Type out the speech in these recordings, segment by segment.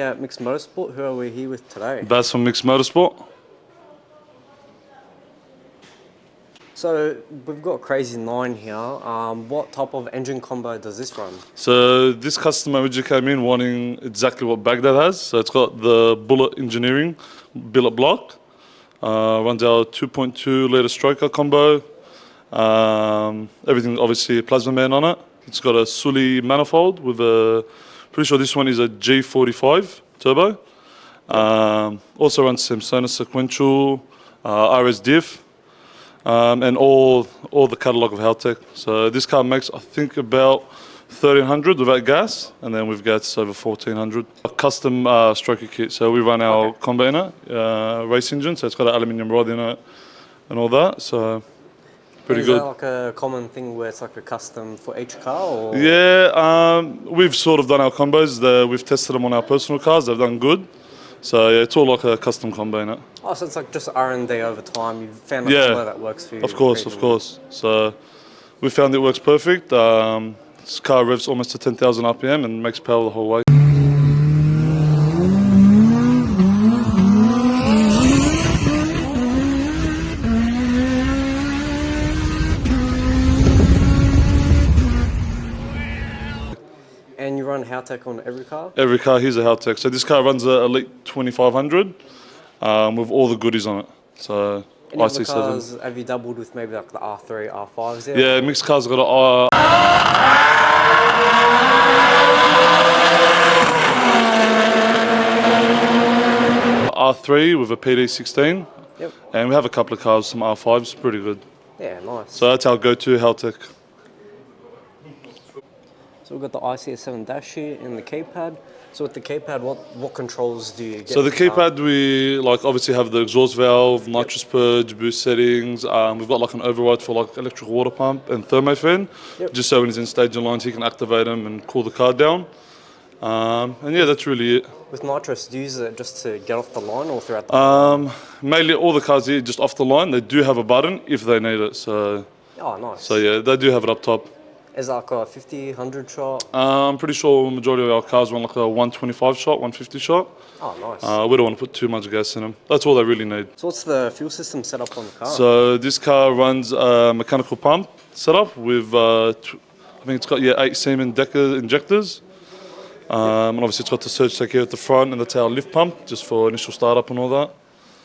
at Micks Motorsport. Who are we here with today? Baddest from Micks Motorsport. So we've got Crazy 9 here. What type of engine combo does this run? So this customer originally came in wanting exactly what Baghdad has. So it's got the Bullet engineering billet block. Runs our 2.2 litre stroker combo. Everything obviously plasma man on it. It's got a Sully manifold with a, pretty sure this one is a G45 turbo. Also runs Samsona sequential, RS diff. And all the catalogue of Haltech. So this car makes, I think, about 1,300 without gas, and then with gas over 1,400. A custom stroker kit. So we run our combo in it, race engine. So it's got an aluminium rod in it and all that. So pretty good. Is that like a common thing where it's like a custom for each car? Or? Yeah, we've sort of done our combos. We've tested them on our personal cars. They've done good. So yeah, it's all like a custom combo in it. Oh, so it's like just R&D over time. You've found a combo that works for you. Of course. So we found it works perfect. This car revs almost to 10,000 RPM and makes power the whole way. And you run Haltech on every car? Every car here's a Haltech. So this car runs a Elite 2500 with all the goodies on it. So any other cars have you doubled with maybe like the R3, R5s there? Yeah, mixed cars got a R3 with a PD16. Yep. And we have a couple of cars, some R5s, pretty good. Yeah, nice. So that's our go-to Haltech. So we've got the ICS7 dash here and the keypad. So with the keypad, what controls do you get? So the keypad, we obviously have the exhaust valve, nitrous purge, boost settings. We've got like an override for like electric water pump and thermo fan, just so when he's in staging lines he can activate them and cool the car down. And yeah, that's really it. With nitrous, do you use it just to get off the line or throughout the mainly all the cars here just off the line. They do have a button if they need it. So. Oh, nice. So yeah, they do have it up top. Is that like a 50, 100 shot? I'm pretty sure the majority of our cars run like a 125 shot, 150 shot. Oh, nice. We don't want to put too much gas in them. That's all they really need. So what's the fuel system set up on the car? So this car runs a mechanical pump setup with, I think it's got 8 Siemens Decker injectors. And obviously it's got the surge tank here at the front and that's our lift pump, just for initial startup and all that.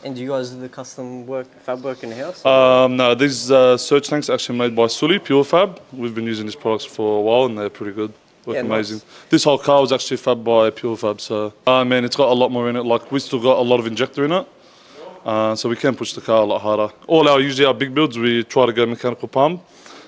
And do you guys do the custom fab work in the house? No, these surge tanks are actually made by Sully, Pure Fab. We've been using these products for a while and they're pretty good. Work amazing. Nice. This whole car was actually fabbed by Pure Fab, so man, it's got a lot more in it. Like we still got a lot of injector in it, so we can push the car a lot harder. Usually our big builds, we try to go mechanical pump,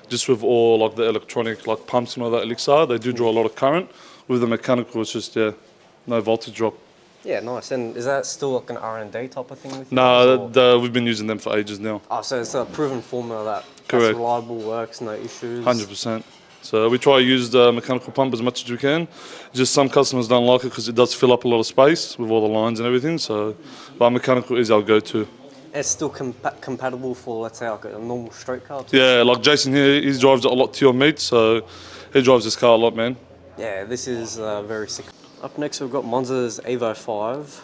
just with all like the electronic like pumps and all that Elixir. They do draw a lot of current. With the mechanical, it's just no voltage drop. Yeah, nice. And is that still like an R&D type of thing with you? No, we've been using them for ages now. Oh, so it's a proven formula that's reliable, works, no issues? 100%. So we try to use the mechanical pump as much as we can. Just some customers don't like it because it does fill up a lot of space with all the lines and everything. So, but mechanical is our go-to. And it's still compatible for, let's say, like a normal straight car too? Yeah, like Jason here, he drives it a lot to your meet, so he drives this car a lot, man. Yeah, this is very sick. Up next, we've got Monzta's Evo 5.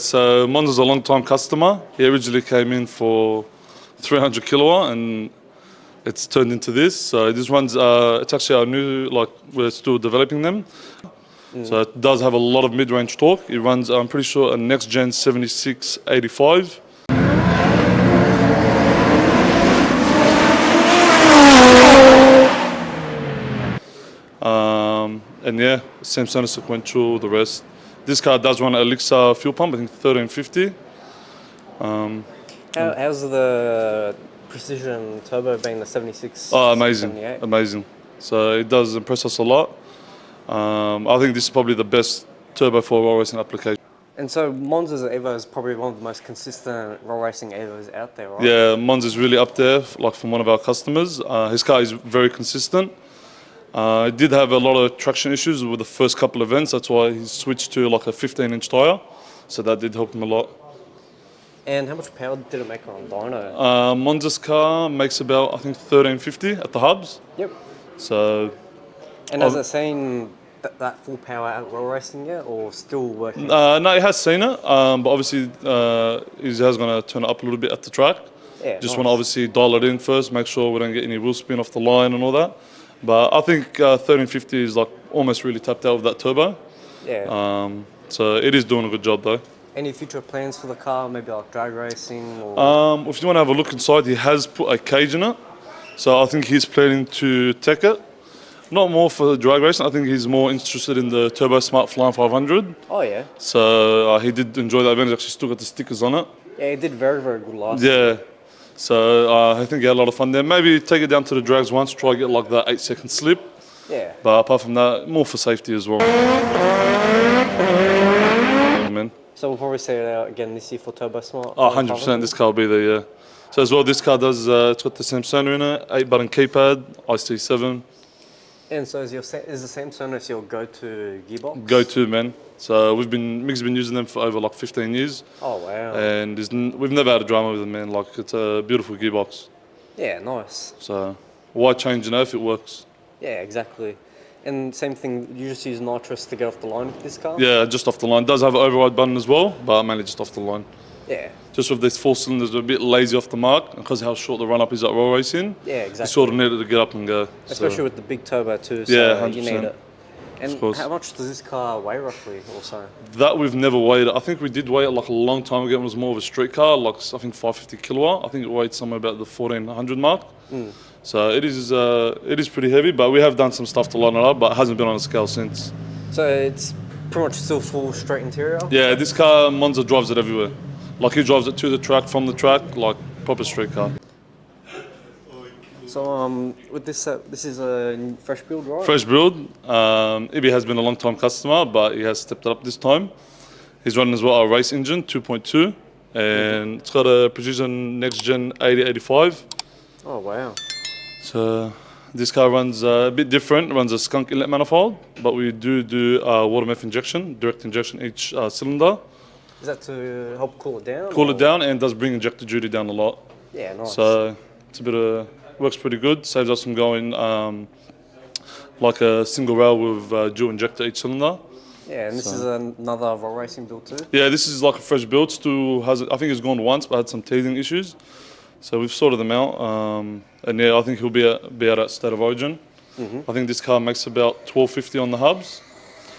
So Monza's a long-time customer. He originally came in for 300 kilowatt, and it's turned into this. So this one's, it's actually our new, we're still developing them. So it does have a lot of mid-range torque. It runs, I'm pretty sure, a next-gen 7685. And yeah, Samsona sequential, the rest. This car does run an Elixir fuel pump, I think 1350. How's the precision turbo being the 76? Oh, amazing, 78? Amazing. So it does impress us a lot. I think this is probably the best turbo for a roll racing application. And so Monza's Evo is probably one of the most consistent roll racing Evos out there, right? Yeah, Monza's really up there, like from one of our customers. His car is very consistent. It did have a lot of traction issues with the first couple of events. That's why he switched to like a 15-inch tyre. So that did help him a lot. And how much power did it make on dyno? Monza's car makes about, I think, 1350 at the hubs. Yep. So. And has it seen that full power out roll racing yet, or still working? No, he has seen it, but obviously he has going to turn it up a little bit at the track. Yeah, Just nice. want to obviously dial it in first, make sure we don't get any wheel spin off the line and all that. But I think 1350 is like almost really tapped out with that turbo. Yeah. So it is doing a good job though. Any future plans for the car? Maybe like drag racing or? If you want to have a look inside, he has put a cage in it. So I think he's planning to take it. Not more for drag racing. I think he's more interested in the Turbo Smart Flying 500. Oh yeah. So he did enjoy that event. He's actually still got the stickers on it. Yeah, he did very good last year. Yeah. So I think he had a lot of fun there. Maybe take it down to the drags once, try to get like that 8-second slip. Yeah. But apart from that, more for safety as well. Man. So we'll probably say it out again this year for Turbo Smart. Oh, 100%. This car will be there, yeah. So as well, this car does, it's got the same sonar in it, 8-button keypad, IC7. And so is the same Sonos your go-to gearbox? Go-to, man. So Mick's been using them for over like 15 years. Oh wow. And we've never had a drama with them, man. Like, it's a beautiful gearbox. Yeah, nice. So why change, if it works? Yeah, exactly. And same thing, you just use nitrous to get off the line with this car? Yeah, just off the line. Does have an override button as well, but mainly just off the line. Yeah. Just with these 4 cylinders, they're a bit lazy off the mark, because how short the run-up is at roll racing. Yeah, exactly. You sort of need it to get up and go. Especially with the big turbo too, so Yeah, you need 100%. it. And Of course. how much does this car weigh roughly also? That we've never weighed. I think we did weigh it like a long time ago when it was more of a street car, like I think 550 kilowatt. I think it weighed somewhere about the 1400 mark. So it is pretty heavy, but we have done some stuff to line it up, but it hasn't been on a scale since. So it's pretty much still full straight interior? Yeah, this car, Monza drives it everywhere. Like he drives it to the track, from the track, like proper street car. So with this, this is a fresh build, right? Fresh build. Ibi has been a long time customer, but he has stepped it up this time. He's running as well a race engine, 2.2, and it's got a Precision Next Gen 8085. Oh wow. So this car runs a bit different. It runs a skunk inlet manifold, but we do water meth injection, direct injection each cylinder. Is that to help cool it down? Cool or? it down, and does bring injector duty down a lot. Yeah, nice. So it's works pretty good. Saves us from going like a single rail with dual injector each cylinder. Yeah, and this is another roll racing build too? Yeah, this is like a fresh build. Still has, I think it's gone once, but had some teething issues. So we've sorted them out. And yeah, I think he'll be out at State of Origin. I think this car makes about 1250 on the hubs.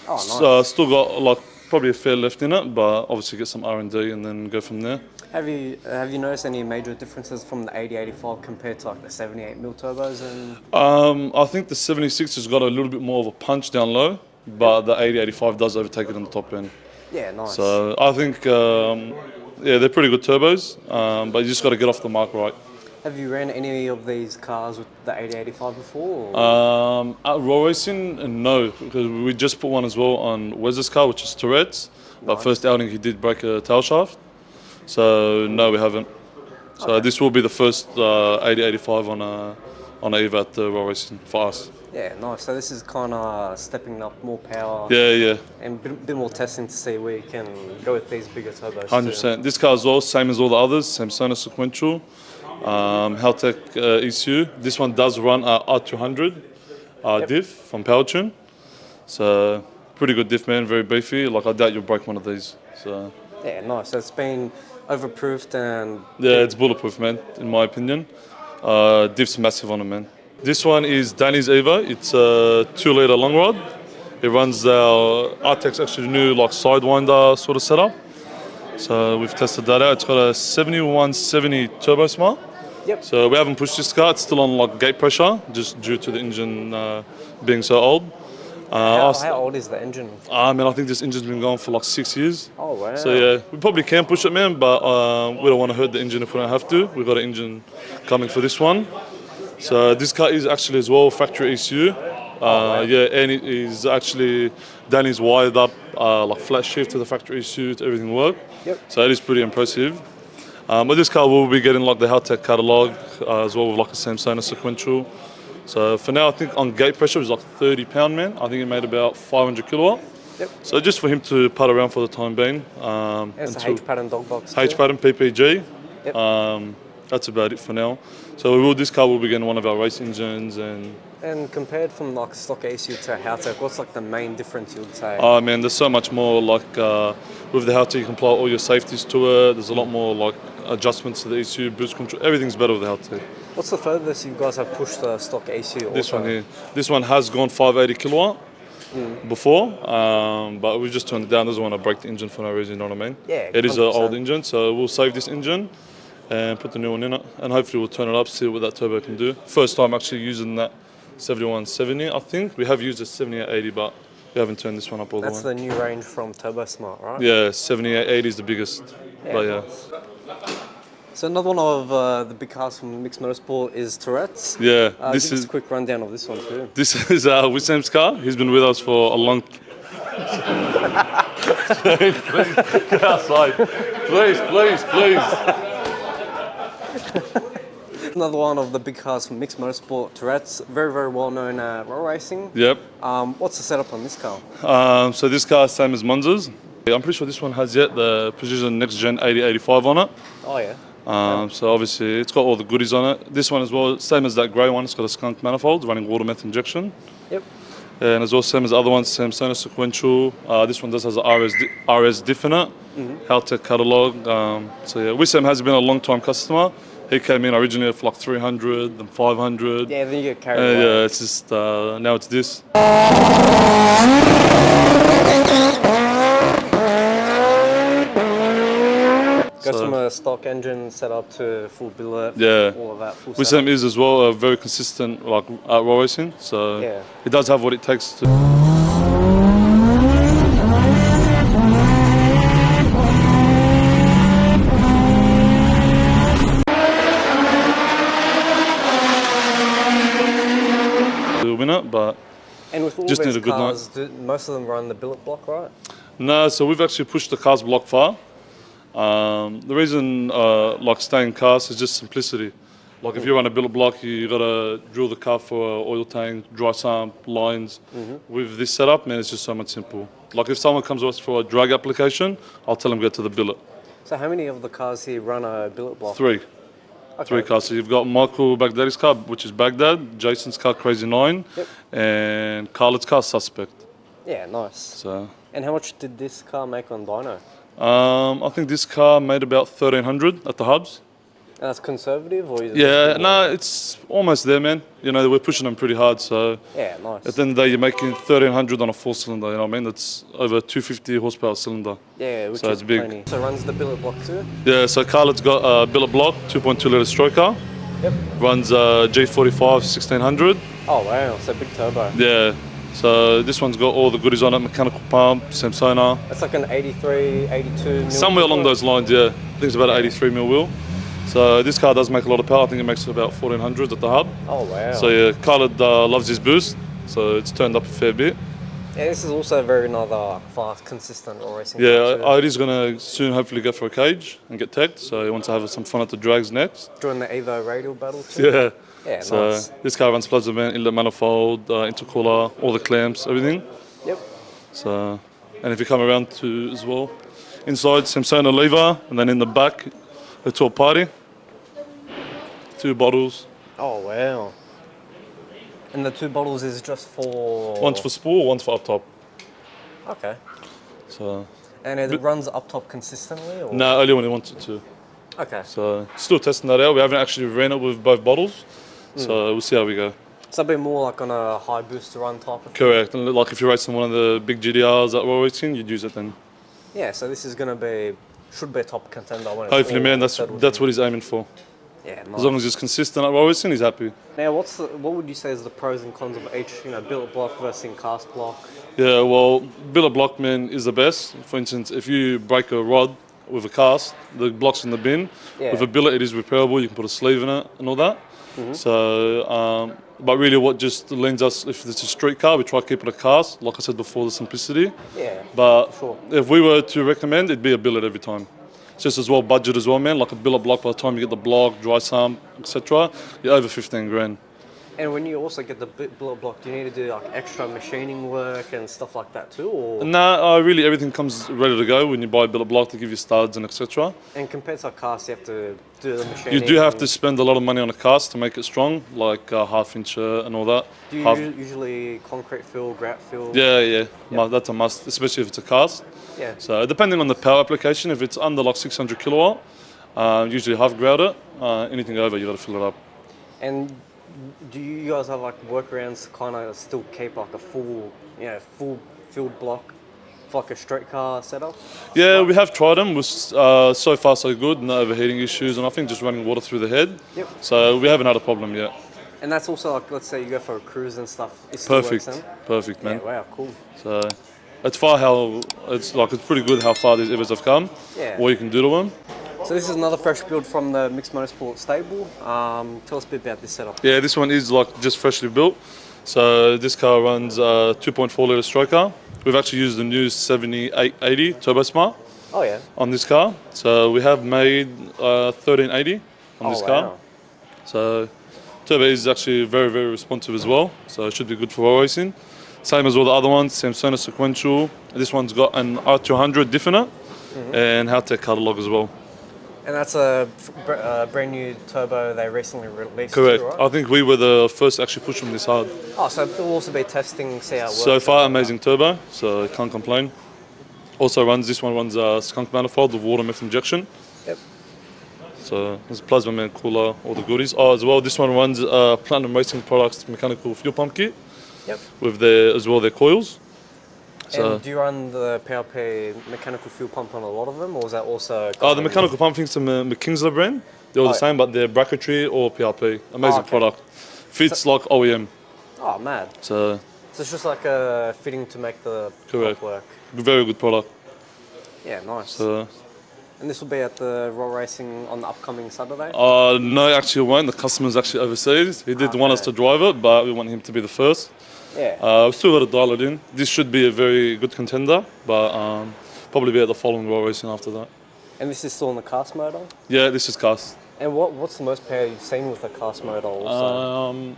Oh, nice. So still got like probably a fair left in it, but obviously get some R&D and then go from there. Have you noticed any major differences from the 8085 compared to like the 78mm turbos? And I think the 76 has got a little bit more of a punch down low, but the 8085 does overtake it on the top end. yeah, nice. So I think, yeah, they're pretty good turbos, but you just got to get off the mark right. Have you ran any of these cars with the 8085 before? Or? At roll racing, no, because we just put one as well on Wes's car, which is Tourettes. But Nice. first outing, he did break a tail shaft. So no, we haven't. So Okay. this will be the first 8085 on a Evo at the roll racing for us. Yeah, nice. So this is kind of stepping up more power Yeah, and a bit more testing to see where you can go with these bigger turbos. 100%. This car as well, same as all the others, same Sonar sequential, Haltech ECU. This one does run a R200 diff from Powertune. So pretty good diff, man, very beefy. Like I doubt you'll break one of these. So Yeah, nice. So it's been overproofed and yeah, it's bulletproof, man, in my opinion. Diff's massive on it, man. This one is Danny's Evo. It's a 2-litre long rod. It runs our Artex actually new like sidewinder sort of setup. So we've tested that out. It's got a 7170 Turbo Smart. Yep. So we haven't pushed this car. It's still on like gate pressure, just due to the engine being so old. how old is the engine? I mean, I think this engine's been going for like 6 years. Oh, wow. So yeah, we probably can push it, man, but we don't want to hurt the engine if we don't have to. We've got an engine coming for this one. So this car is actually as well factory ECU. wow. Yeah, and it is actually, Danny's wired up like flat shift to the factory ECU to everything work. Yep. So it is pretty impressive. But this car will be getting like the Haltech catalogue as well with like a same Sonar sequential. So for now, I think on gate pressure it was like 30 pound, man. I think it made about 500 kilowatt. Yep. So just for him to putt around for the time being. And it's a H-pattern dog box. H-pattern PPG. Yep. That's about it for now. So this car will be getting one of our race engines and. And compared from like stock ECU to Haltech, what's like the main difference you would say? Oh man, there's so much more. Like with the Haltech, you can apply all your safeties to it. There's a lot more like adjustments to the ECU, boost control. Everything's better with the Haltech. What's the furthest you guys have pushed the stock ECU? This one here. This one has gone 580 kilowatt before, but we just turned it down. Doesn't want to break the engine for no reason. You know what I mean? Yeah. It is an 100%. old engine, so we'll save this engine and put the new one in it, and hopefully we'll turn it up, see what that turbo can do. First time actually using that 7170. I think we have used a 7880, but we haven't turned this one up all the way. That's the new range from Turbo Smart, right? Yeah, 7880 is the biggest. Yeah, But yeah. nice. So another one of the big cars from Micks Motorsport is Tourettes. Yeah, Give us a quick rundown of this one too. This is Wissam's car. He's been with us for a long. Please, get outside. Please. Another one of the big cars from Micks Motorsport, Tourettes. Very, very well known roll racing. Yep. What's the setup on this car? So this car is same as Monza's. I'm pretty sure this one has yet the Precision Next Gen 8085 on it. Oh yeah. So obviously it's got all the goodies on it. This one as well, same as that grey one. It's got a skunk manifold running water meth injection. Yep. And as well, same as the other ones, same Sonar sequential. This one does has a RS diff in it, Haltech catalog. So yeah, Wissam has been a long time customer. He came in originally for like 300, then 500. Yeah, then you get carried away. Yeah, it's just now it's this. Goes from a stock engine setup to full billet. Yeah. All of that full Wissam setup. is as well very consistent like at roll racing, so Yeah. he does have what it takes to. Win it, but And with all Just these need a good cars, most of them run the billet block, right? no, so we've actually pushed the cars block far. The reason like staying cars is just simplicity. Like if you run a billet block, you gotta drill the car for an oil tank, dry sump, lines. With this setup, man, it's just so much simple. Like if someone comes to us for a drag application, I'll tell them go to the billet. So how many of the cars here run a billet block? Three Okay. cars. So you've got Michael Baghdadi's car, which is Baghdad, Jason's car, Crazy 9, Yep. and Khaled's car, Suspect. Yeah, nice. So And how much did this car make on dyno? I think this car made about 1,300 at the hubs. And that's conservative, or is it Yeah, no, it's almost there, man. You know, we're pushing them pretty hard. So Yeah, nice. at the end of the day, you're making 1,300 on a 4-cylinder. You know what I mean? That's over 250 horsepower cylinder. Yeah, which So is it's big. plenty. So it runs the billet block too? Yeah, so Khaled's got a billet block, 2.2 litre stroke car. Yep. Runs G45 1600. Oh wow, so big turbo. Yeah. So this one's got all the goodies on it: mechanical pump, same sonar. That's like an 83, 82 mil. Somewhere along those lines, yeah. I think it's about an 83 mil wheel. So this car does make a lot of power. I think it makes about 1400 at the hub. Oh wow. So yeah, Khaled loves his boost, so it's turned up a fair bit. Yeah, this is also very another fast, consistent roll racing car Yeah, too. Idy's gonna soon hopefully go for a cage and get tagged. So he wants to have some fun at the drags next. Join the Evo radial battle too. Yeah. Yeah, So nice. this car runs plugs event, inlet manifold, intercooler, all the clamps, everything. Yep. So, and if you come around to as well, inside Samsona lever, and then in the back, the tour party. 2 bottles. Oh wow. And the 2 bottles is just for. One's for spool, one's for up top. Okay. So And it runs up top consistently, or? no, only when he wants it to. Okay. So still testing that out. We haven't actually ran it with both bottles, so we'll see how we go. So a bit more like on a high booster run type of thing. Correct. And like if you're racing one of the big GDRs that we're racing, you'd use it then. Yeah. So this is gonna be should be a top contender when it's Hopefully, all man. That's settled that's in. what he's aiming for. Yeah. Nice. As long as he's consistent at racing, he's happy. Now, what would you say is the pros and cons of each, billet block versus cast block? Yeah, well, billet block, man, is the best. For instance, if you break a rod with a cast, the block's in the bin. Yeah. With a billet, it is repairable. You can put a sleeve in it and all that. So, but really what just lends us, if it's a street car, we try to keep it a cast. Like I said before, the simplicity. Yeah. But Sure. if we were to recommend, it'd be a billet every time. It's just as well budget as well, man. Like a billet block, by the time you get the block, dry sump, etc., you're over 15 grand. And when you also get the billet block, do you need to do like extra machining work and stuff like that too, or? No, really everything comes ready to go when you buy a billet block. They give you studs and etc. And compared to a cast, you have to do the machining. You do have to spend a lot of money on a cast to make it strong, like half-inch and all that. Do you usually concrete fill, grout fill? Yeah. That's a must, especially if it's a cast. Yeah. So depending on the power application, if it's under like 600 kilowatt, usually half grout it. Anything over, you got to fill it up. And do you guys have like workarounds to kind of still keep like a full filled block for like a straight car setup? Yeah, we have tried them. So far so good, no overheating issues, and I think just running water through the head. Yep. So we haven't had a problem yet. And that's also like, let's say you go for a cruise and stuff. It still works then? Perfect, man. Yeah, wow, cool. So it's pretty good how far these Evos have come. Yeah. What you can do to them. So this is another fresh build from the Micks Motorsport stable. Tell us a bit about this setup. Yeah, this one is like just freshly built. So this car runs a 2.4 litre stroker. We've actually used the new 7880 Turbo Smart Oh yeah. on this car. So we have made 1380 on this car. Wow. So Turbo is actually very, very responsive as well. So it should be good for road racing. Same as all the other ones, same Sona sequential. This one's got an R200 diff in it and Haltech catalog as well. And that's a brand new turbo they recently released. Correct. Too, right? I think we were the first to actually push them this hard. Oh, so we'll also be testing, see how it works. So far, amazing turbo, so can't complain. Also this one runs a skunk manifold with water meth injection. Yep. So there's a plasma man cooler, all the goodies. Oh, as well, this one runs Platinum Racing Products mechanical fuel pump kit. Yep. With their coils. So, and do you run the PRP mechanical fuel pump on a lot of them, or is that also? The mechanical pump thing's the McKinsey brand. They're all the same, but they're bracketry or PRP. Amazing product. Fits like OEM. Oh, mad. So it's just like a fitting to make the pump work. Very good product. Yeah, nice. So, and this will be at the Roll Racing on the upcoming Saturday? No, actually it won't. The customer's actually overseas. He did want us to drive it, but we want him to be the first. Yeah. We've still got to dial it in. This should be a very good contender, but probably be at the following Roll Racing after that. And this is still in the cast motor? Yeah, this is cast. And what's the most power you've seen with a cast motor also?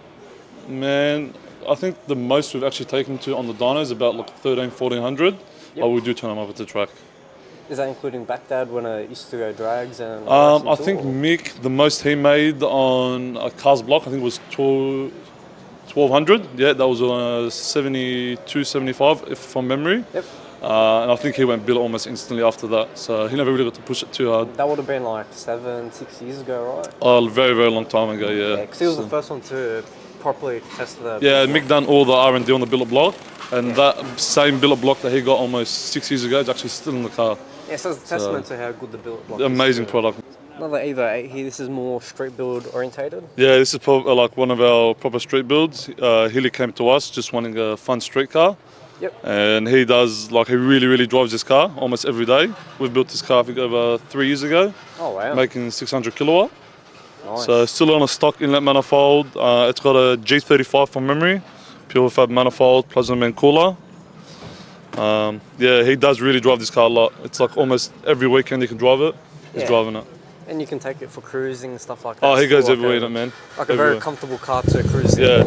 Man, I think the most we've actually taken to on the dyno is about like 1400. But we do turn them over to track. Is that including backdad when it used to go drags and? I think Mick, the most he made on a cars block, I think was 1200. Yeah, that was 72, 75 if from memory. Yep. And I think he went billet almost instantly after that. So he never really got to push it too hard. That would have been like 7-6 years ago, right? Oh, very, very long time ago, yeah. Yeah, because he was the first one to properly test the... Yeah, Mick done all the R&D on the billet block. And that same billet block that he got almost 6 years ago is actually still in the car. Yeah, so it's a testament to how good the billet block is. Amazing product. Another Evo 8 here, this is more street build orientated? Yeah, this is like one of our proper street builds. Healy came to us just wanting a fun street car. Yep. And he really, really drives this car almost every day. We've built this car, I think, over 3 years ago. Oh, wow. Making 600 kilowatt. Nice. So still on a stock inlet manifold. It's got a G35 from memory, pure fab manifold, plasma man cooler. Yeah, he does really drive this car a lot. It's like almost every weekend he can drive it. He's driving it. And you can take it for cruising and stuff like that. Oh, he goes like everywhere in it, man. Like a very comfortable car to cruise in. Yeah.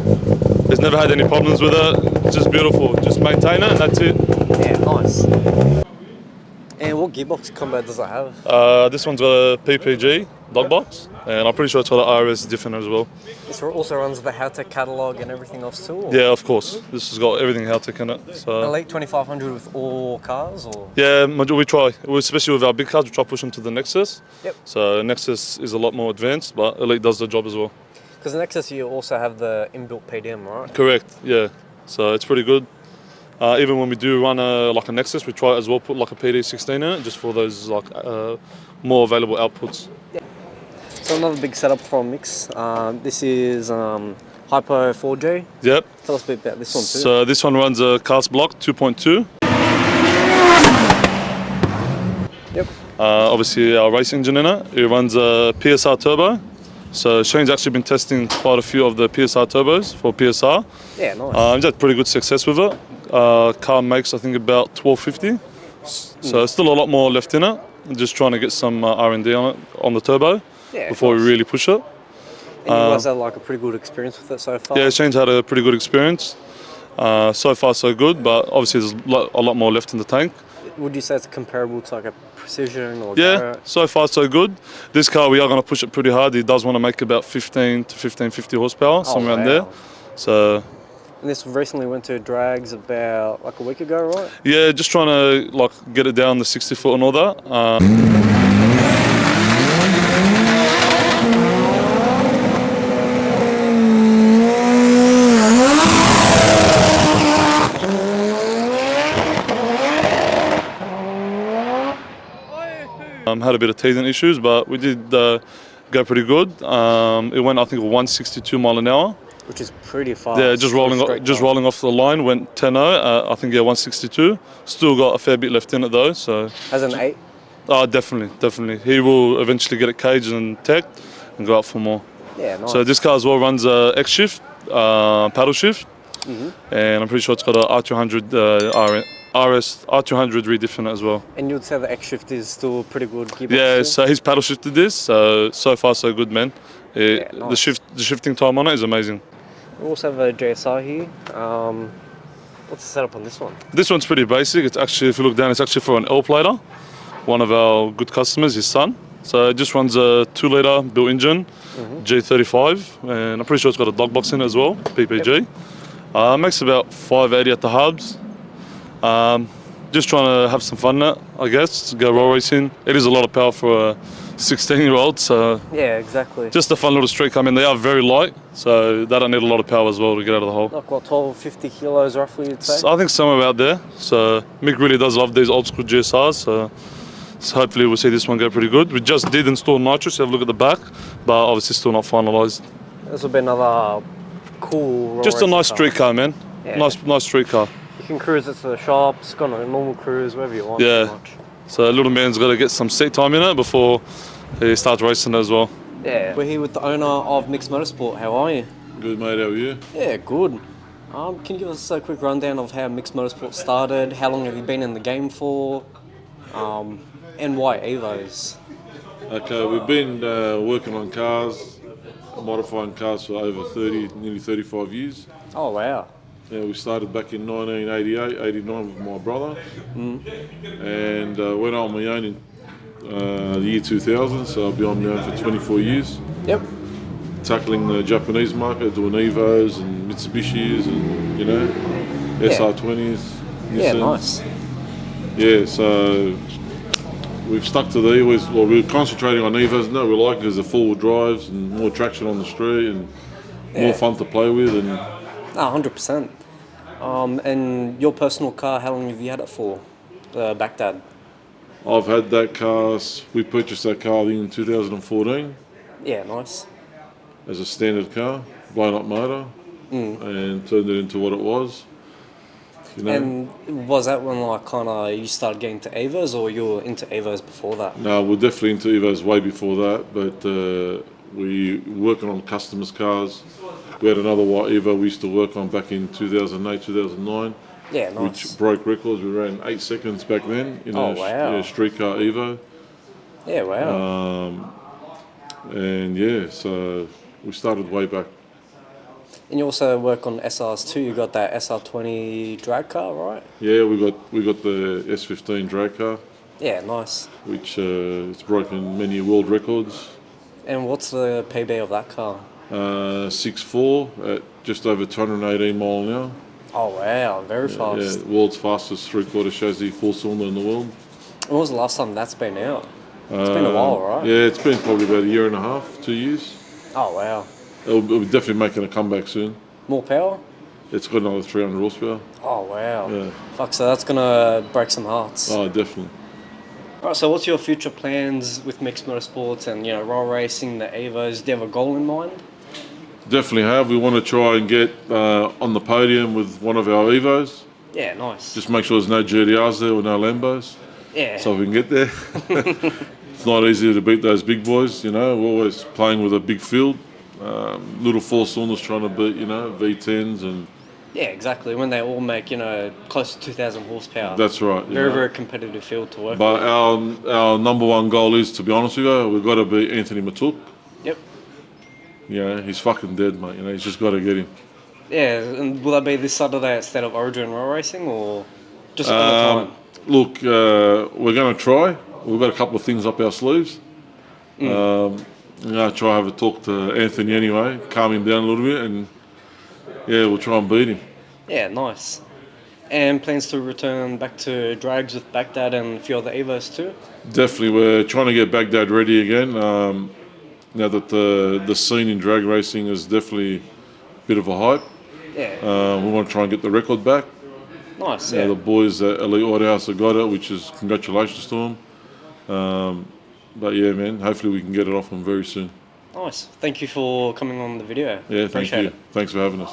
He's never had any problems with it. Just beautiful. Just maintain it and that's it. Yeah, nice. And what gearbox combo does it have? This one's got a PPG dog box, and I'm pretty sure it's got an RS different as well. This also runs the Haltech catalogue and everything else too? Or? Yeah, of course. This has got everything Haltech in it. So. Elite 2500 with all cars? Or? Yeah, we try. Especially with our big cars, we try to push them to the Nexus. Yep. So Nexus is a lot more advanced, but Elite does the job as well. Because the Nexus, you also have the inbuilt PDM, right? Correct, yeah. So it's pretty good. Even when we do run a Nexus, we try as well put like a PD16 in it, just for those more available outputs. Yeah. So another big setup from Micks. This is Hypo 4G. Yep. Tell us a bit about this one too. So this one runs a cast block 2.2. Yep. Obviously our race engine in it. It runs a PSR turbo. So Shane's actually been testing quite a few of the PSR turbos for PSR. Yeah, nice. He's had pretty good success with it. Car makes I think about 1250. So still a lot more left in it. I'm just trying to get some R&D on it, on the turbo, before we really push it. And you guys had like a pretty good experience with it so far? Yeah, Shane's had a pretty good experience. So far, so good, but obviously there's a lot more left in the tank. Would you say it's comparable to like a Precision or Yeah, Garrett? so far, so good. This car, we are going to push it pretty hard. He does want to make about 15 to 1550 horsepower, somewhere around there. Wow. So, And this recently went to drags about like a week ago, right? yeah, just trying to like get it down the 60 foot and all that. Had a bit of teething issues, but we did go pretty good. It went, I think, 162 mile an hour. Which is pretty fast. Yeah, just for a straight car. rolling off the line, went 10-0. I think 162. Still got a fair bit left in it though. So. As an 8? Oh, definitely. He will eventually get it caged and teched and go up for more. Yeah, nice. So this car as well runs X shift, paddle shift, and I'm pretty sure it's got a R200 RS R200 rediff in it as well. And you'd say the X shift is still pretty good gearbox? Yeah, still? so he's paddle shifted this. So far so good, man. Nice. The shifting time on it is amazing. We also have a JSR here. What's the setup on this one? This one's pretty basic. It's actually, if you look down, it's actually for an L-plater. One of our good customers, his son. So it just runs a 2-litre built engine, G35, and I'm pretty sure it's got a dog box in it as well, PPG. Makes about 580 at the hubs. Just trying to have some fun in it, I guess, go roll racing. It is a lot of power for a 16-year-old, so Yeah, exactly. just a fun little street car. I mean, they are very light, so they don't need a lot of power as well to get out of the hole. Like what, 12, 50 kilos roughly, you'd say? I think somewhere about there. So Mick really does love these old school GSRs, so hopefully we'll see this one go pretty good. We just did install nitrous, have a look at the back, but obviously still not finalised. This will be another cool roll Just a racing nice car. street car, man. Yeah. Nice street car. You can cruise it to the shops, got a normal cruise, wherever you want. Yeah. Pretty much. So little man's got to get some seat time in it before he starts racing as well. Yeah. We're here with the owner of Micks Motorsport. How are you? Good, mate. How are you? Yeah, good. Can you give us a quick rundown of how Micks Motorsport started? How long have you been in the game for? And why Evos? Okay, we've been working on cars, modifying cars for over 30, nearly 35 years. Oh, wow. Yeah, we started back in 1988, 89 with my brother, and went on my own in the year 2000. So I've been on my own for 24 years, Yep. tackling the Japanese market, doing Evos and Mitsubishis and SR20s. Yeah, Nissans. nice. Yeah, so we've stuck to the Evos. Well, we're concentrating on Evos now. We like it because the four-wheel drives and more traction on the street and more fun to play with. And 100%. And your personal car, how long have you had it for? The Baghdad. I've had that car. We purchased that car in 2014 Yeah, nice. as a standard car, blown-up motor, and turned it into what it was. You know? And was that when like kind of you started getting to Evos, or you were into Evos before that? No, we're definitely into Evos way before that, but we working on customers' cars. We had another white Evo we used to work on back in 2008, 2009, Yeah, nice. which broke records. We ran 8 seconds back then in Oh, wow. street car Evo. Yeah, wow. And yeah, so we started way back. And you also work on SRs too. You got that SR20 drag car, right? Yeah, we got the S15 drag car, Yeah, nice. which it's broken many world records. And what's the PB of that car? 6.4 at just over 218 mile an hour. Oh wow, very fast. Yeah, world's fastest 3/4 chassis 4-cylinder in the world. When was the last time that's been out? It's been a while, right? Yeah, it's been probably about a year and a half, 2 years. Oh wow. It'll be definitely making a comeback soon. More power? It's got another 300 horsepower. Oh wow. Yeah. Fuck, so that's gonna break some hearts. Oh, definitely. Alright, so what's your future plans with Micks Motorsports and roll racing, the Evos? Do you have a goal in mind? Definitely have. We want to try and get on the podium with one of our Evos. Yeah, nice. Just make sure there's no GTRs there or no Lambos. Yeah. So we can get there. It's not easy to beat those big boys, We're always playing with a big field. Little 4-cylinders trying to beat, V10s and... Yeah, exactly. When they all make, close to 2,000 horsepower. That's right. Very competitive field to work But with. our number one goal is, to be honest with you, we've got to beat Anthony Matuk. Yep. He's fucking dead, mate. He's just got to get him. Yeah, and will that be this Saturday at State of Origin Road Racing or just other time? Look, we're going to try. We've got a couple of things up our sleeves. I'm going to try and have a talk to Anthony anyway, calm him down a little bit, and we'll try and beat him. Yeah, nice. And plans to return back to drags with Baghdad and a few other Evos too? Definitely, we're trying to get Baghdad ready again. Now that the scene in drag racing is definitely a bit of a hype. Yeah. We want to try and get the record back. Nice, The boys at Elite Autohouse have got it, which is congratulations to them. But yeah, man, hopefully we can get it off them very soon. Nice. Thank you for coming on the video. Yeah, thank Appreciate you. it. Thanks for having us.